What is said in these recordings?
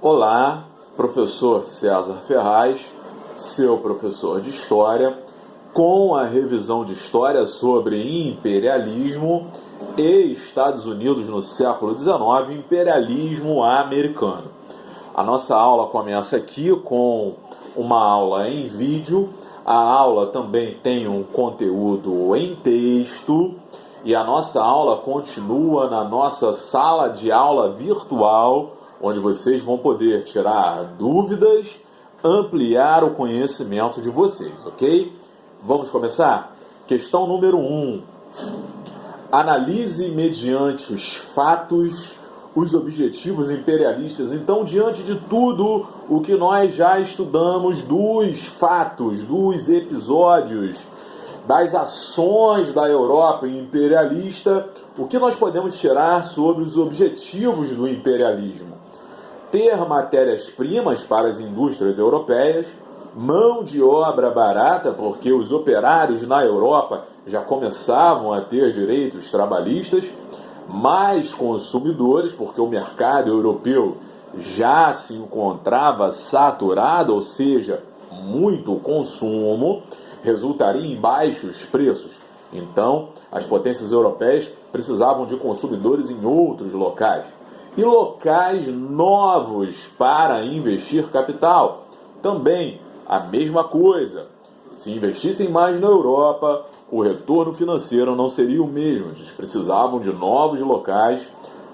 Olá, professor César Ferraz, seu professor de História, com a revisão de História sobre imperialismo e Estados Unidos no século XIX, imperialismo americano. A nossa aula começa aqui com uma aula em vídeo. A aula também tem um conteúdo em texto e a nossa aula continua na nossa sala de aula virtual, onde vocês vão poder tirar dúvidas, ampliar o conhecimento de vocês, ok? Vamos começar? Questão número 1. Analise mediante os fatos os objetivos imperialistas. Então, diante de tudo o que nós já estudamos dos fatos, dos episódios, das ações da Europa imperialista, o que nós podemos tirar sobre os objetivos do imperialismo? Ter matérias-primas para as indústrias europeias, mão de obra barata, porque os operários na Europa já começavam a ter direitos trabalhistas, mais consumidores, porque o mercado europeu já se encontrava saturado, ou seja, muito consumo, resultaria em baixos preços. Então, as potências europeias precisavam de consumidores em outros locais. E locais novos para investir capital. Também a mesma coisa. Se investissem mais na Europa, o retorno financeiro não seria o mesmo. Eles precisavam de novos locais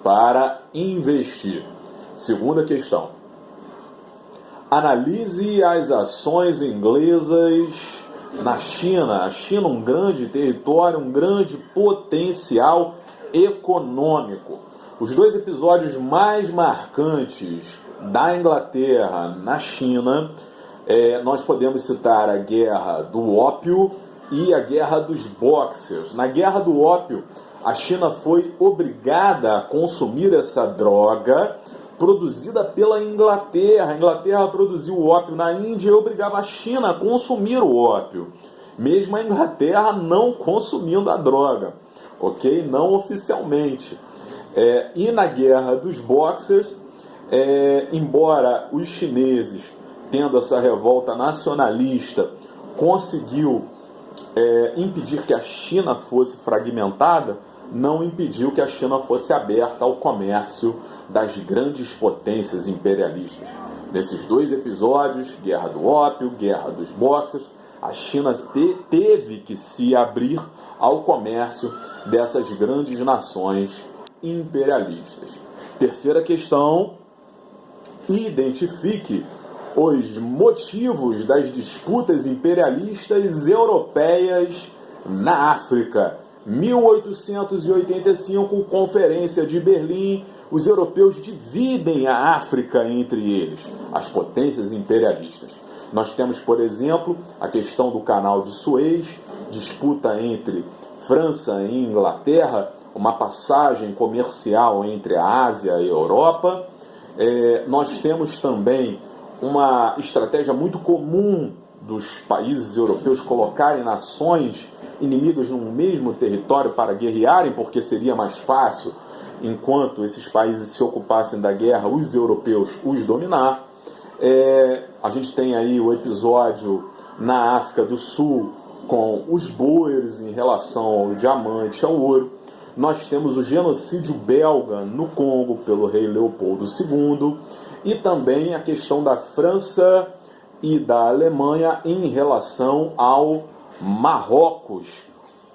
para investir. Segunda questão. Analise as ações inglesas na China. A China, um grande território, um grande potencial econômico. Os dois episódios mais marcantes da Inglaterra na China, nós podemos citar a Guerra do Ópio e a Guerra dos Boxers. Na Guerra do Ópio, a China foi obrigada a consumir essa droga produzida pela Inglaterra. A Inglaterra produziu o ópio na Índia e obrigava a China a consumir o ópio, mesmo a Inglaterra não consumindo a droga, ok? Não oficialmente. E na Guerra dos Boxers, embora os chineses, tendo essa revolta nacionalista, conseguiu impedir que a China fosse fragmentada, não impediu que a China fosse aberta ao comércio das grandes potências imperialistas. Nesses dois episódios, Guerra do Ópio, Guerra dos Boxers, a China teve que se abrir ao comércio dessas grandes nações imperialistas. Terceira questão, identifique os motivos das disputas imperialistas europeias na África. 1885, Conferência de Berlim, os europeus dividem a África entre eles, as potências imperialistas. Nós temos, por exemplo, a questão do Canal de Suez, disputa entre França e Inglaterra, uma passagem comercial entre a Ásia e a Europa. Nós temos também uma estratégia muito comum dos países europeus colocarem nações inimigas num mesmo território para guerrearem, porque seria mais fácil, enquanto esses países se ocupassem da guerra, os europeus os dominar. A gente tem aí o episódio na África do Sul com os boeres em relação ao diamante, ao ouro. Nós temos o genocídio belga no Congo pelo rei Leopoldo II e também a questão da França e da Alemanha em relação ao Marrocos,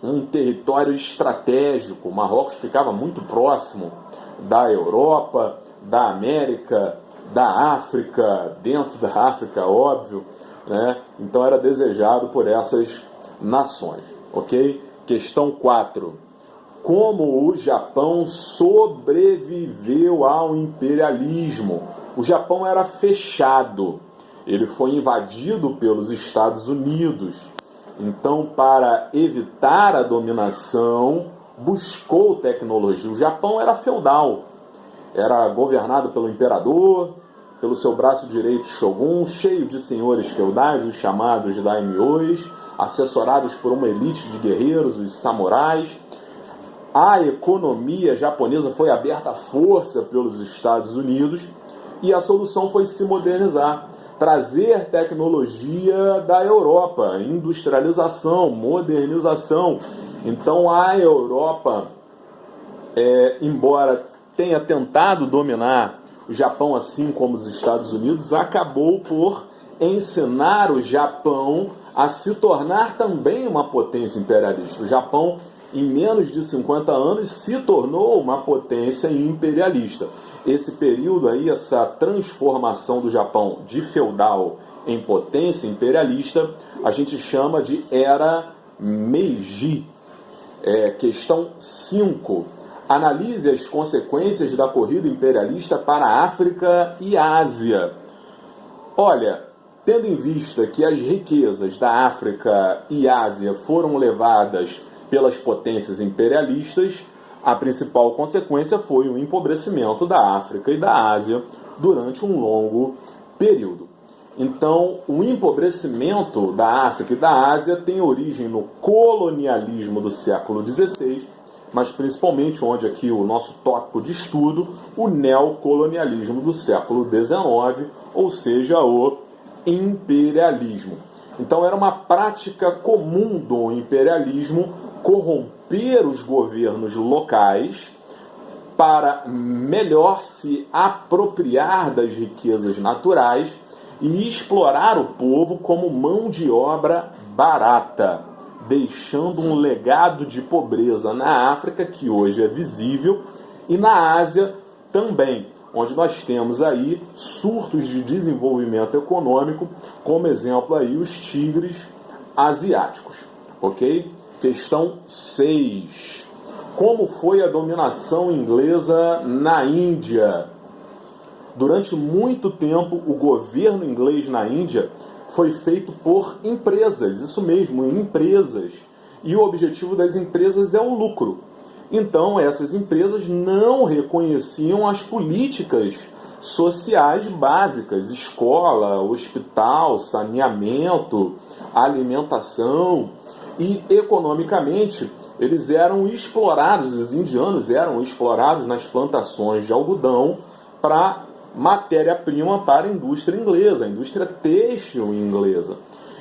um território estratégico. O Marrocos ficava muito próximo da Europa, da América, da África, dentro da África, óbvio, né? Então era desejado por essas nações, ok? Questão 4. Como o Japão sobreviveu ao imperialismo? O Japão era fechado, ele foi invadido pelos Estados Unidos. Então, para evitar a dominação, buscou tecnologia. O Japão era feudal, era governado pelo imperador, pelo seu braço direito Shogun, cheio de senhores feudais, os chamados daimyos, assessorados por uma elite de guerreiros, os samurais. A economia japonesa foi aberta à força pelos Estados Unidos E a solução foi se modernizar, trazer tecnologia da Europa, industrialização, modernização. Então a Europa, embora tenha tentado dominar o Japão assim como os Estados Unidos, acabou por ensinar o Japão a se tornar também uma potência imperialista. O Japão, em menos de 50 anos, se tornou uma potência imperialista. Esse período aí, essa transformação do Japão de feudal em potência imperialista, a gente chama de Era Meiji. Questão 5. Analise as consequências da corrida imperialista para a África e Ásia. Olha, tendo em vista que as riquezas da África e Ásia foram levadas pelas potências imperialistas, a principal consequência foi o empobrecimento da África e da Ásia durante um longo período. Então, o empobrecimento da África e da Ásia tem origem no colonialismo do século XVI, mas principalmente onde aqui o nosso tópico de estudo, o neocolonialismo do século XIX, ou seja, o imperialismo. Então era uma prática comum do imperialismo corromper os governos locais para melhor se apropriar das riquezas naturais e explorar o povo como mão de obra barata, deixando um legado de pobreza na África, que hoje é visível, e na Ásia também, onde nós temos aí surtos de desenvolvimento econômico, como exemplo aí os tigres asiáticos, ok? Questão 6. Como foi a dominação inglesa na Índia? Durante muito tempo, o governo inglês na Índia foi feito por empresas, isso mesmo, empresas. E o objetivo das empresas é o lucro. Então, essas empresas não reconheciam as políticas sociais básicas, escola, hospital, saneamento, alimentação. E, economicamente, eles eram explorados, os indianos eram explorados nas plantações de algodão para matéria-prima para a indústria inglesa, a indústria têxtil inglesa.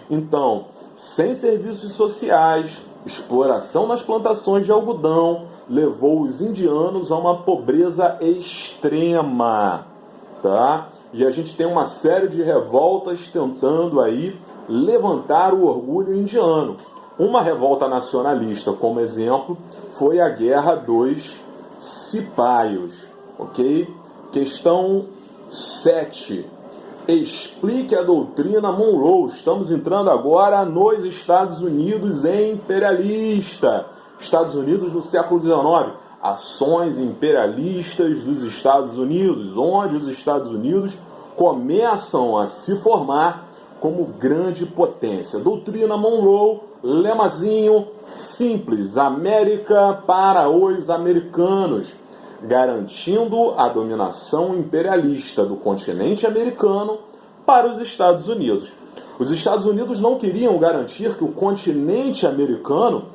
Então, sem serviços sociais, exploração nas plantações de algodão levou os indianos a uma pobreza extrema, tá? E a gente tem uma série de revoltas tentando aí levantar o orgulho indiano. Uma revolta nacionalista, como exemplo, foi a Guerra dos Cipaios, ok? Questão 7. Explique a doutrina Monroe. Estamos entrando agora nos Estados Unidos imperialista. Estados Unidos no século XIX. Ações imperialistas dos Estados Unidos, onde os Estados Unidos começam a se formar como grande potência. Doutrina Monroe, lemazinho simples: América para os americanos, garantindo a dominação imperialista do continente americano para os Estados Unidos. Os Estados Unidos não queriam garantir que o continente americano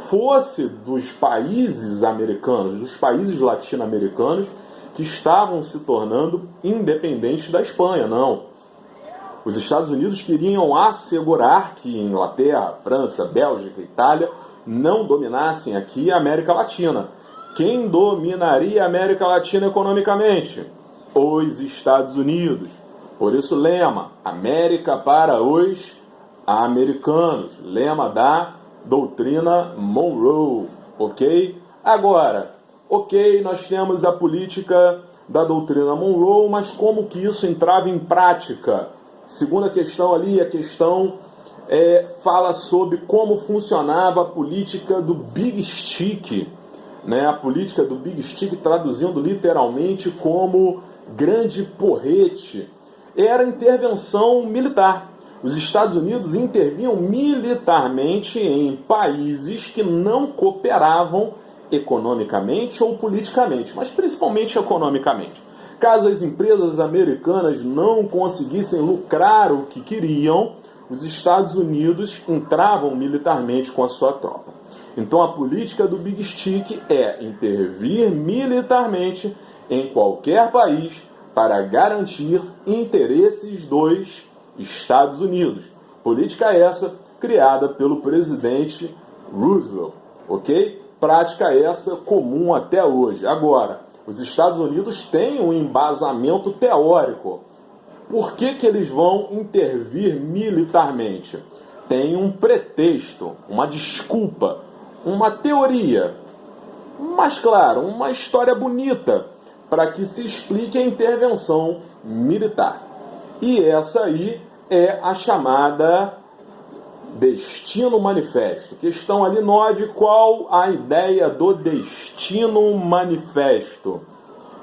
fosse dos países americanos, dos países latino-americanos que estavam se tornando independentes da Espanha, não. Os Estados Unidos queriam assegurar que Inglaterra, França, Bélgica, Itália não dominassem aqui a América Latina. Quem dominaria a América Latina economicamente? Os Estados Unidos. Por isso, lema: América para os americanos. Lema da doutrina Monroe, ok? Agora, ok, nós temos a política da doutrina Monroe, mas como que isso entrava em prática? Segunda questão ali, a questão fala sobre como funcionava a política do Big Stick, né? A política do Big Stick, traduzindo literalmente como grande porrete, era intervenção militar. Os Estados Unidos intervinham militarmente em países que não cooperavam economicamente ou politicamente, mas principalmente economicamente. Caso as empresas americanas não conseguissem lucrar o que queriam, os Estados Unidos entravam militarmente com a sua tropa. Então a política do Big Stick é intervir militarmente em qualquer país para garantir interesses dos Estados Unidos. Política essa criada pelo presidente Roosevelt, ok? Prática essa comum até hoje. Agora, os Estados Unidos têm um embasamento teórico. Por que eles vão intervir militarmente? Tem um pretexto, uma desculpa, uma teoria, mas claro, uma história bonita para que se explique a intervenção militar. E essa aí é a chamada Destino Manifesto. Questão ali 9, qual a ideia do Destino Manifesto?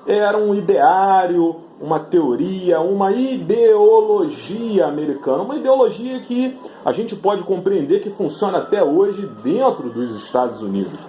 Era um ideário, uma teoria, uma ideologia americana, uma ideologia que a gente pode compreender que funciona até hoje dentro dos Estados Unidos.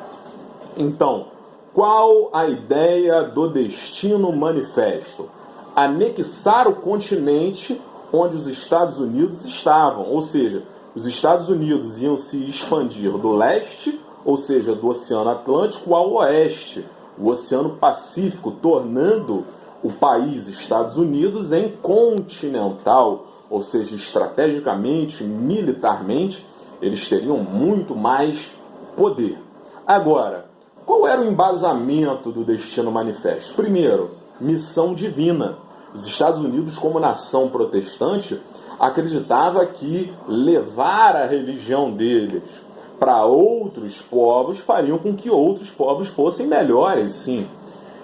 Então, qual a ideia do Destino Manifesto? Anexar o continente onde os Estados Unidos estavam, ou seja, os Estados Unidos iam se expandir do leste, ou seja, do Oceano Atlântico, ao oeste, o Oceano Pacífico, tornando o país Estados Unidos em continental, ou seja, estrategicamente, militarmente, eles teriam muito mais poder. Agora, qual era o embasamento do Destino Manifesto? Primeiro, missão divina. Os Estados Unidos, como nação protestante, acreditava que levar a religião deles para outros povos fariam com que outros povos fossem melhores, sim.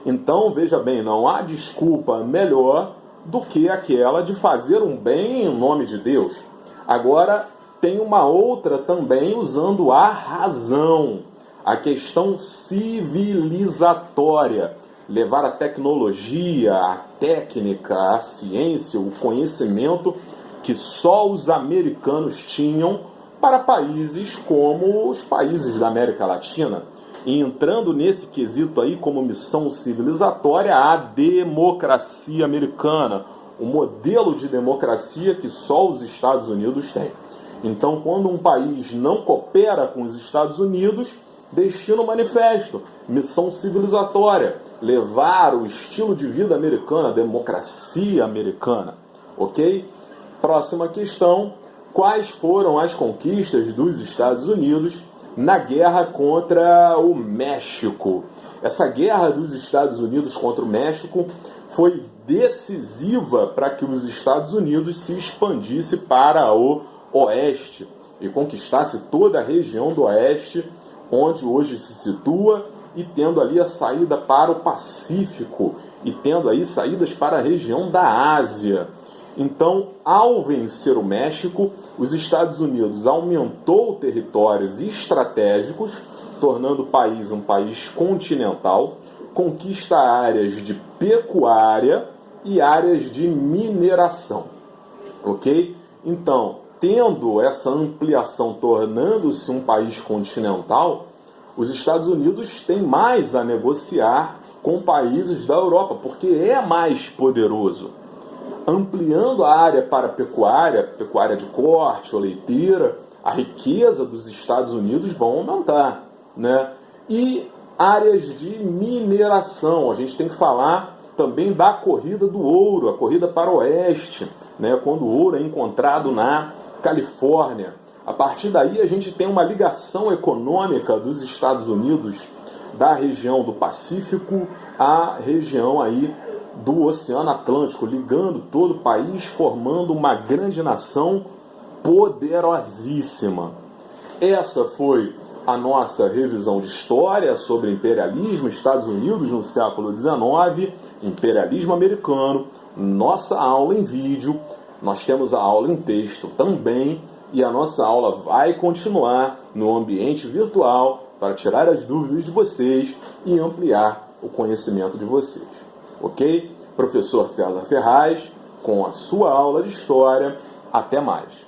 Então, veja bem, não há desculpa melhor do que aquela de fazer um bem em nome de Deus. Agora, tem uma outra também usando a razão, a questão civilizatória. Levar a tecnologia, a técnica, a ciência, o conhecimento que só os americanos tinham para países como os países da América Latina. E entrando nesse quesito aí como missão civilizatória, a democracia americana, o modelo de democracia que só os Estados Unidos têm. Então, quando um país não coopera com os Estados Unidos, Destino Manifesto, missão civilizatória, levar o estilo de vida americano, a democracia americana, ok? Próxima questão, quais foram as conquistas dos Estados Unidos na guerra contra o México? Essa guerra dos Estados Unidos contra o México foi decisiva para que os Estados Unidos se expandisse para o oeste e conquistasse toda a região do oeste, onde hoje se situa, e tendo ali a saída para o Pacífico, e tendo aí saídas para a região da Ásia. Então, ao vencer o México, os Estados Unidos aumentou territórios estratégicos, tornando o país um país continental, conquista áreas de pecuária e áreas de mineração. Ok? Então, tendo essa ampliação, tornando-se um país continental, os Estados Unidos têm mais a negociar com países da Europa, porque é mais poderoso. Ampliando a área para pecuária, pecuária de corte ou leiteira, a riqueza dos Estados Unidos vão aumentar, né? E áreas de mineração, a gente tem que falar também da corrida do ouro, a corrida para o oeste, né? Quando o ouro é encontrado na Califórnia. A partir daí a gente tem uma ligação econômica dos Estados Unidos da região do Pacífico à região aí do Oceano Atlântico, ligando todo o país, formando uma grande nação poderosíssima. Essa foi a nossa revisão de história sobre imperialismo, Estados Unidos no século XIX, imperialismo americano, nossa aula em vídeo. Nós temos a aula em texto também, e a nossa aula vai continuar no ambiente virtual para tirar as dúvidas de vocês e ampliar o conhecimento de vocês. Ok? Professor César Ferraz, com a sua aula de História. Até mais.